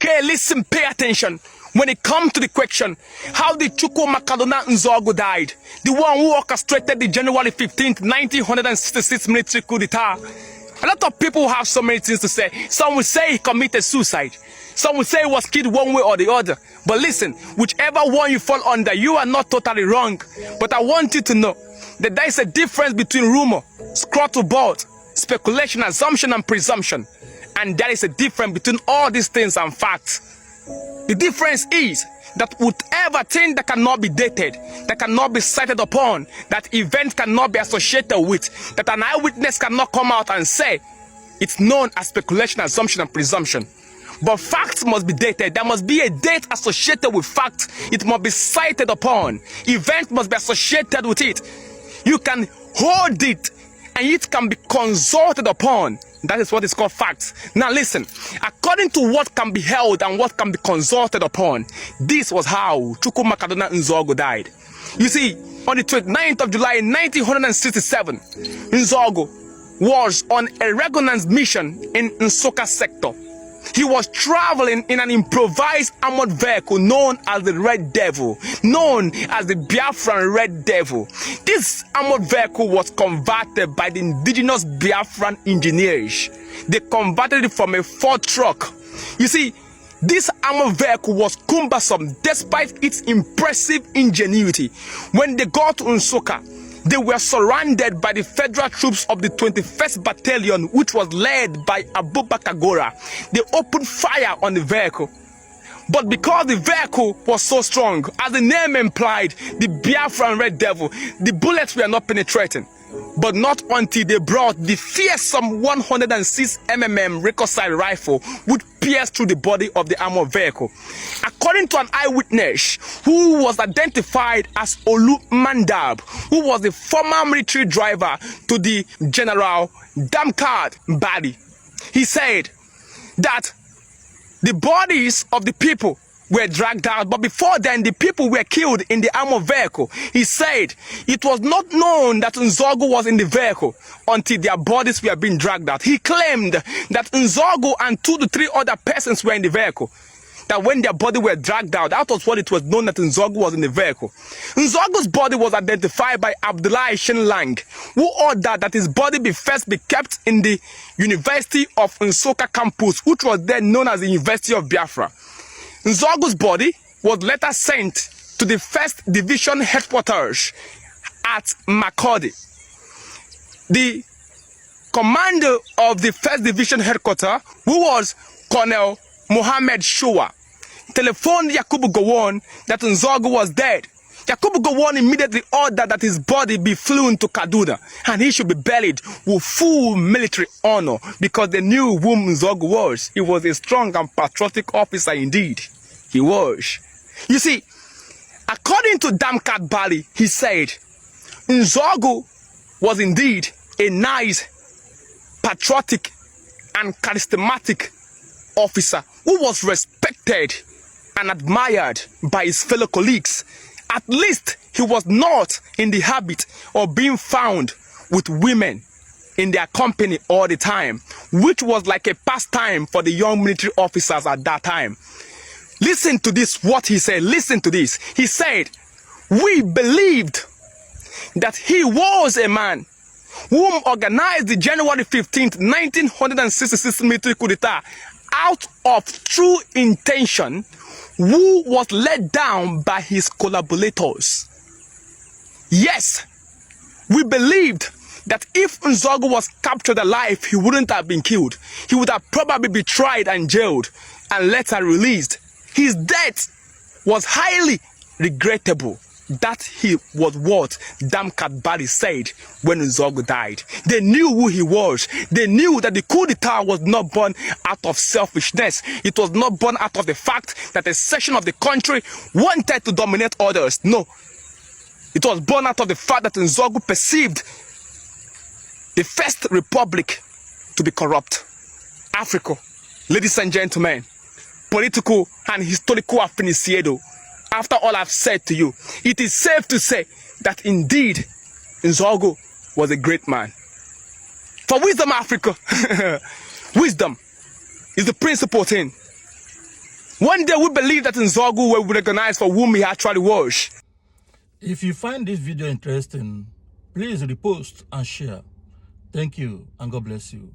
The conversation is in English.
Okay, listen, pay attention. When it comes to the question, how did Chukwuma Nzogu died? The one who orchestrated the January 15th, 1966 military coup d'etat. A lot of people have so many things to say. Some will say he committed suicide. Some will say he was killed one way or the other. But listen, whichever one you fall under, you are not totally wrong. But I want you to know that there is a difference between rumor, scatterboard, speculation, assumption, and presumption. And there is a difference between all these things and facts. The difference is that whatever thing that cannot be dated, that cannot be cited upon, that event cannot be associated with, that an eyewitness cannot come out and say, it's known as speculation, assumption, and presumption. But facts must be dated. There must be a date associated with facts. It must be cited upon. Event must be associated with it. You can hold it and it can be consulted upon. That is what is called facts. Now listen, according to what can be held and what can be consulted upon, this was how Chukwuma Nzogu died. You see, on the 29th of July 1967, Nzogu was on a reconnaissance mission in Nsukka sector. He was traveling in an improvised armored vehicle known as the Red Devil, known as the Biafran Red Devil. This armored vehicle was converted by the indigenous Biafran engineers. They converted it from a Ford truck. You see, this armored vehicle was cumbersome despite its impressive ingenuity. When they got to Nsukka, they were surrounded by the federal troops of the 21st Battalion, which was led by Abubakar Gora. They opened fire on the vehicle. But because the vehicle was so strong, as the name implied, the Biafran Red Devil, the bullets were not penetrating. But not until they brought the fearsome 106 mm recursive rifle, which pierced through the body of the armored vehicle. According to an eyewitness who was identified as Olu Mandab, who was the former military driver to the General Damkad Badi, he said that the bodies of the people were dragged out, but before then the people were killed in the armored vehicle. He said it was not known that Nzogu was in the vehicle until their bodies were being dragged out. He claimed that Nzogu and 2 to 3 other persons were in the vehicle. That when their body were dragged out, that was what it was known that Nzogu was in the vehicle. Nzogu's body was identified by Abdullah Shenlang, who ordered that his body first be kept in the University of Nsukka campus, which was then known as the University of Biafra. Nzogu's body was later sent to the 1st Division headquarters at Makurdi. The commander of the 1st Division headquarters, who was Colonel Mohammed Showa, telephoned Yakubu Gowon that Nzogu was dead. Yakubu Gowon immediately ordered that his body be flown to Kaduna and he should be buried with full military honor because they knew whom Nzogu was. He was a strong and patriotic officer indeed. He was. You see, according to Damkad Bali, he said, Nzogu was indeed a nice, patriotic, and charismatic officer who was respected and admired by his fellow colleagues. At least he was not in the habit of being found with women in their company all the time, which was like a pastime for the young military officers at that time. Listen to this, what he said. Listen to this. He said, we believed that he was a man whom organized the January 15th, 1966 military coup d'etat out of true intention, who was let down by his collaborators. Yes, we believed that if Nzogu was captured alive, he wouldn't have been killed. He would have probably been tried and jailed and later released. His death was highly regrettable. That he was what Damkad Bali said when Nzogu died. They knew who he was. They knew that the coup d'etat was not born out of selfishness. It was not born out of the fact that a section of the country wanted to dominate others. No. It was born out of the fact that Nzogu perceived the First Republic to be corrupt. Africa, ladies and gentlemen, political and historical aficionado. After all I've said to you, it is safe to say that indeed Nzogu was a great man. For Wisdom Africa, wisdom is the principal thing. One day we believe that Nzogu will be recognized for whom he actually was. If you find this video interesting, please repost and share. Thank you, and God bless you.